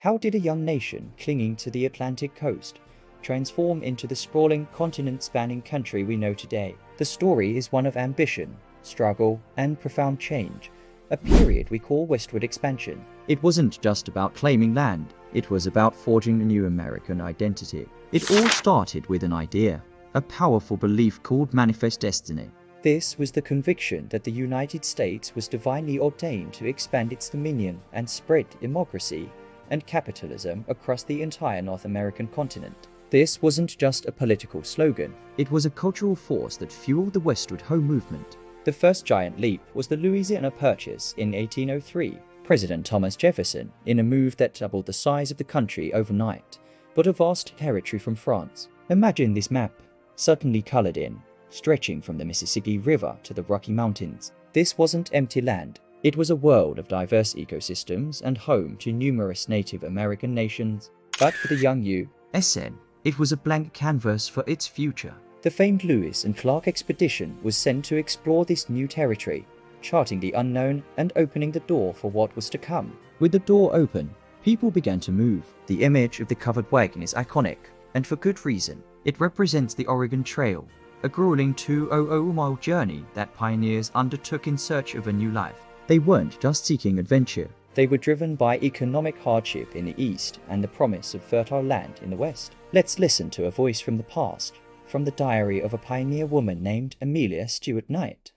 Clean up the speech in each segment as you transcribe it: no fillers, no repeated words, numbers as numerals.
How did a young nation clinging to the Atlantic coast transform into the sprawling, continent-spanning country we know today? The story is one of ambition, struggle, and profound change, a period we call westward expansion. It wasn't just about claiming land, it was about forging a new American identity. It all started with an idea, a powerful belief called manifest destiny. This was the conviction that the United States was divinely ordained to expand its dominion and spread democracy and capitalism across the entire North American continent. This wasn't just a political slogan, it was a cultural force that fueled the Westward Ho movement. The first giant leap was the Louisiana Purchase in 1803. President Thomas Jefferson, in a move that doubled the size of the country overnight, bought a vast territory from France. Imagine this map, suddenly colored in, stretching from the Mississippi River to the Rocky Mountains. This wasn't empty land. It was a world of diverse ecosystems and home to numerous Native American nations. But for the young U.S.N., it was a blank canvas for its future. The famed Lewis and Clark expedition was sent to explore this new territory, charting the unknown and opening the door for what was to come. With the door open, people began to move. The image of the covered wagon is iconic, and for good reason. It represents the Oregon Trail, a grueling 200-mile journey that pioneers undertook in search of a new life. They weren't just seeking adventure. They were driven by economic hardship in the east and the promise of fertile land in the west. Let's listen to a voice from the past, from the diary of a pioneer woman named Amelia Stewart Knight.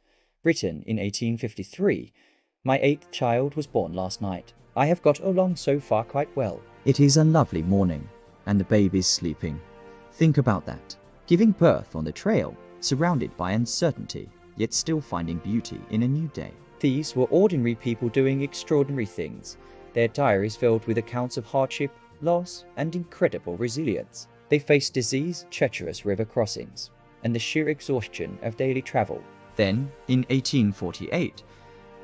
Written in 1853, "My 8th child was born last night. I have got along so far quite well. It is a lovely morning, and the baby's sleeping. Think about that. Giving birth on the trail, surrounded by uncertainty, yet still finding beauty in a new day." These were ordinary people doing extraordinary things, their diaries filled with accounts of hardship, loss, and incredible resilience. They faced disease, treacherous river crossings, and the sheer exhaustion of daily travel. Then, in 1848,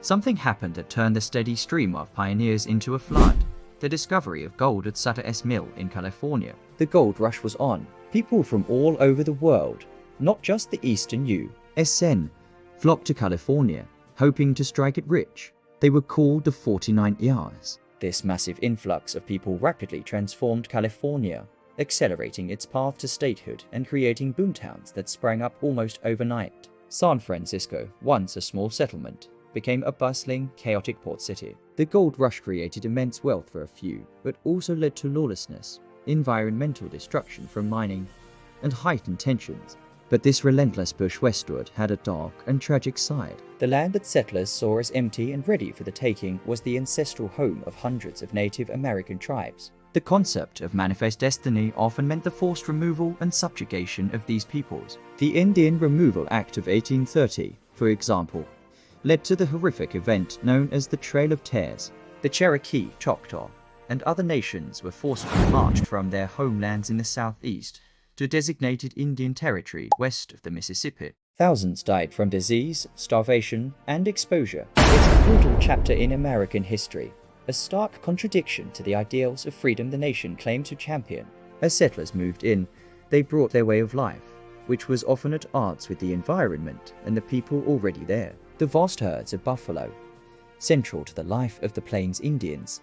something happened that turned the steady stream of pioneers into a flood. The discovery of gold at Sutter S. Mill in California. The gold rush was on. People from all over the world, not just the eastern U.S.N., flocked to California, hoping to strike it rich. They were called the 49 Years. This massive influx of people rapidly transformed California, accelerating its path to statehood and creating boomtowns that sprang up almost overnight. San Francisco, once a small settlement, became a bustling, chaotic port city. The gold rush created immense wealth for a few, but also led to lawlessness, environmental destruction from mining, and heightened tensions. But this relentless push westward had a dark and tragic side. The land that settlers saw as empty and ready for the taking was the ancestral home of hundreds of Native American tribes. The concept of manifest destiny often meant the forced removal and subjugation of these peoples. The Indian Removal Act of 1830, for example, led to the horrific event known as the Trail of Tears. The Cherokee, Choctaw, and other nations were forcibly marched from their homelands in the southeast to designated Indian territory west of the Mississippi. Thousands died from disease, starvation, and exposure. It's a brutal chapter in American history, a stark contradiction to the ideals of freedom the nation claimed to champion. As settlers moved in, they brought their way of life, which was often at odds with the environment and the people already there. The vast herds of buffalo, central to the life of the Plains Indians,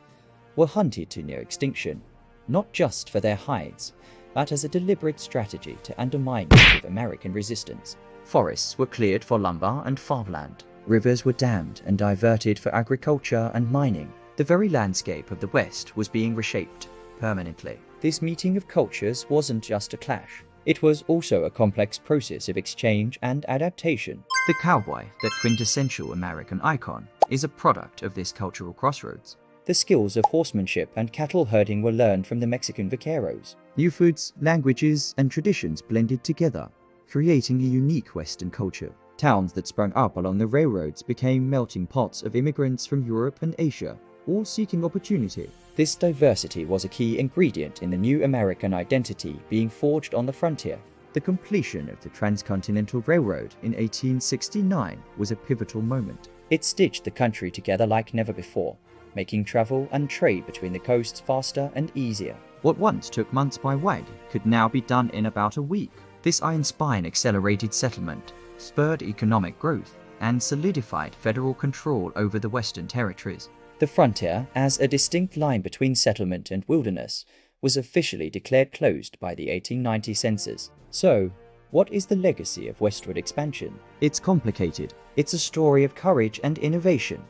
were hunted to near extinction, not just for their hides, but as a deliberate strategy to undermine Native American resistance. Forests were cleared for lumber and farmland. Rivers were dammed and diverted for agriculture and mining. The very landscape of the West was being reshaped permanently. This meeting of cultures wasn't just a clash. It was also a complex process of exchange and adaptation. The cowboy, that quintessential American icon, is a product of this cultural crossroads. The skills of horsemanship and cattle herding were learned from the Mexican vaqueros. New foods, languages, and traditions blended together, creating a unique Western culture. Towns that sprung up along the railroads became melting pots of immigrants from Europe and Asia, all seeking opportunity. This diversity was a key ingredient in the new American identity being forged on the frontier. The completion of the Transcontinental Railroad in 1869 was a pivotal moment. It stitched the country together like never before, making travel and trade between the coasts faster and easier. What once took months by wagon could now be done in about a week. This iron spine accelerated settlement, spurred economic growth, and solidified federal control over the Western territories. The The frontier, as a distinct line between settlement and wilderness, was officially declared closed by the 1890 census. So, what is the legacy of westward expansion? It's complicated. It's a story of courage and innovation,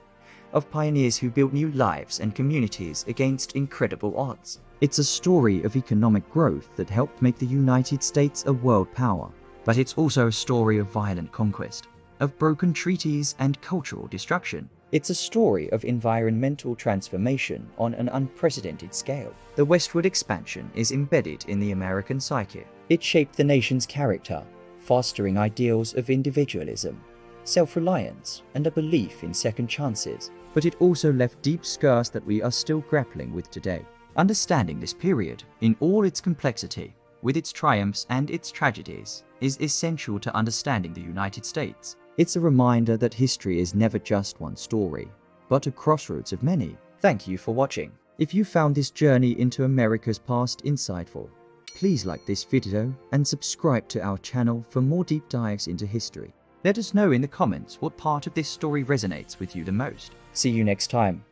of pioneers who built new lives and communities against incredible odds. It's a story of economic growth that helped make the United States a world power. But it's also a story of violent conquest, of broken treaties and cultural destruction. It's a story of environmental transformation on an unprecedented scale. The westward expansion is embedded in the American psyche. It shaped the nation's character, fostering ideals of individualism, self-reliance, and a belief in second chances. But it also left deep scars that we are still grappling with today. Understanding this period, in all its complexity, with its triumphs and its tragedies, is essential to understanding the United States. It's a reminder that history is never just one story, but a crossroads of many. Thank you for watching. If you found this journey into America's past insightful, please like this video and subscribe to our channel for more deep dives into history. Let us know in the comments what part of this story resonates with you the most. See you next time.